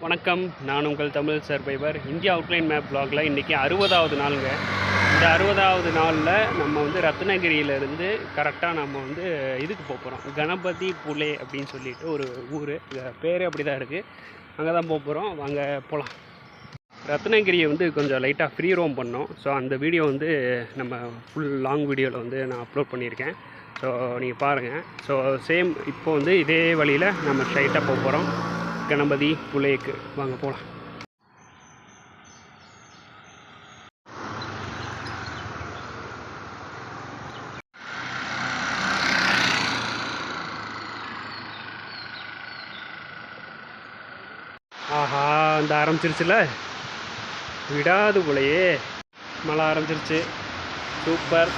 வணக்கம், நான் உங்கள் Tamil survivor. India outline map வ்ளாகில் இன்றைக்கி 60வது நாளுங்க. இந்த 60வது நாளில் நம்ம வந்து ரத்னகிரியிலேருந்து கரெக்டாக நம்ம வந்து இதுக்கு போகிறோம். கணபதி புலே அப்படின்னு சொல்லிட்டு ஒரு ஊர், பேர் அப்படி தான் இருக்குது. அங்கே தான் போகிறோம். வாங்க போகலாம். ரத்னகிரியை வந்து கொஞ்சம் லைட்டாக ஃப்ரீ ரோம் பண்ணோம். ஸோ அந்த வீடியோ வந்து நம்ம ஃபுல் லாங் வீடியோவில் வந்து நான் அப்லோட் பண்ணியிருக்கேன். ஸோ நீங்கள் பாருங்கள். ஸோ சேம் இப்போ வந்து இதே வழியில் நம்ம ஸ்ட்ரைட்டாக போகிறோம் கணபதி புலேக்கு. வாங்க போகலாம். ஆஹா, இந்த ஆரம்பிச்சிருச்சுல, விடாது போலையே. மழை ஆரம்பிச்சிருச்சு. சூப்பர்.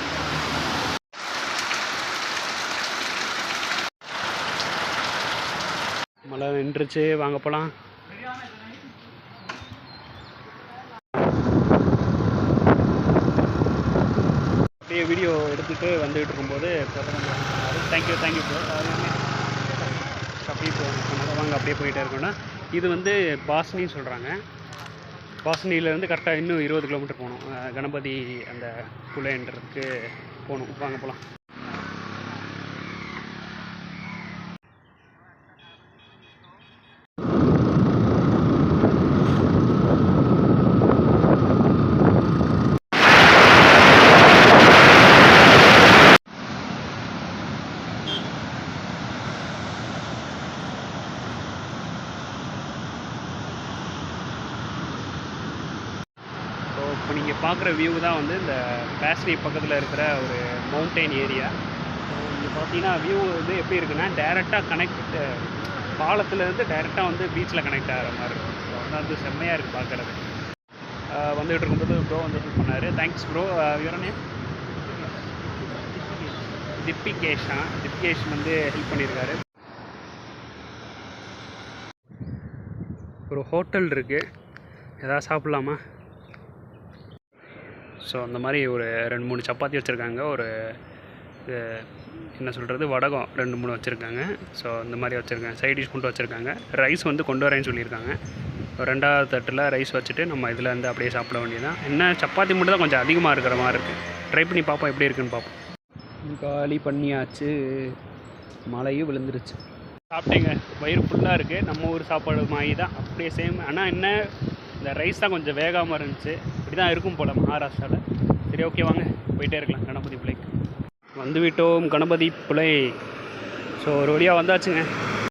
மழை நின்றுச்சு. வாங்க போகலாம். அப்படியே வீடியோ எடுத்துகிட்டு வந்துகிட்டு இருக்கும்போது தேங்க்யூ ப்ரோ அப்படியே போகணும். வாங்க அப்படியே போயிட்டே இருக்கோன்னா, இது வந்து பாஸ்னின்னு சொல்கிறாங்க. பாஸ்னியிலேருந்து கரெக்டாக இன்னும் 20 கிலோமீட்டர் போகணும். கணபதி அந்த புலேன்றதுக்கு போகணும். வாங்க போகலாம். இப்போ நீங்கள் பார்க்குற வியூ தான் வந்து இந்த பேஸ்லி பக்கத்தில் இருக்கிற ஒரு மவுண்டெயின் ஏரியா. ஸோ இங்கே பார்த்தீங்கன்னா வியூ வந்து எப்படி இருக்குன்னா, டேரெக்டாக பாலத்துலேருந்து டேரெக்டாக வந்து பீச்சில் கனெக்ட் ஆகிற மாதிரி இருக்கும். ஸோ அதனால் வந்து செம்மையாக இருக்குது பார்க்குறது. வந்துகிட்டு இருக்கும்போது ப்ரோ வந்து ஹெல்ப் பண்ணார். Thanks bro. யுவரனே திப்பிகேஷ் வந்து ஹெல்ப் பண்ணியிருக்காரு. ஒரு ஹோட்டல் இருக்குது, எதாவது சாப்பிட்லாமா? ஸோ அந்த மாதிரி ஒரு 2-3 சப்பாத்தி வச்சுருக்காங்க. ஒரு என்ன சொல்கிறது, வடகம் 2-3 வச்சுருக்காங்க. ஸோ இந்த மாதிரி வச்சுருக்காங்க. சைட் டிஷ் மட்டும் வச்சுருக்காங்க. ரைஸ் வந்து கொண்டு வரேன்னு சொல்லியிருக்காங்க. 2வது தட்டில் ரைஸ் வச்சுட்டு நம்ம இதில் இருந்து அப்படியே சாப்பிட வேண்டியதான். என்ன சப்பாத்தி மட்டும் தான் கொஞ்சம் அதிகமாக இருக்கிற மாதிரி இருக்குது. ட்ரை பண்ணி பார்ப்போம் எப்படி இருக்குன்னு பார்ப்போம். காலி பண்ணியாச்சு. மழையும் விழுந்துருச்சு. சாப்பிட்டேங்க. வயிறு ஃபுல்லாக இருக்குது. நம்ம ஊர் சாப்பாடு மாதிரி தான், அப்படியே சேம். ஆனால் என்ன, இந்த ரைஸ் தான் கொஞ்சம் வேகாமல் இருந்துச்சு. இப்படி தான் இருக்கும் போல் மகாராஷ்டிராவில். சரி, ஓகே, வாங்க போயிட்டே இருக்கலாம் கணபதி புலைக்கு. வந்து விட்டோம் கணபதி புலை. ஸோ ஒரு வழியாக வந்தாச்சுங்க.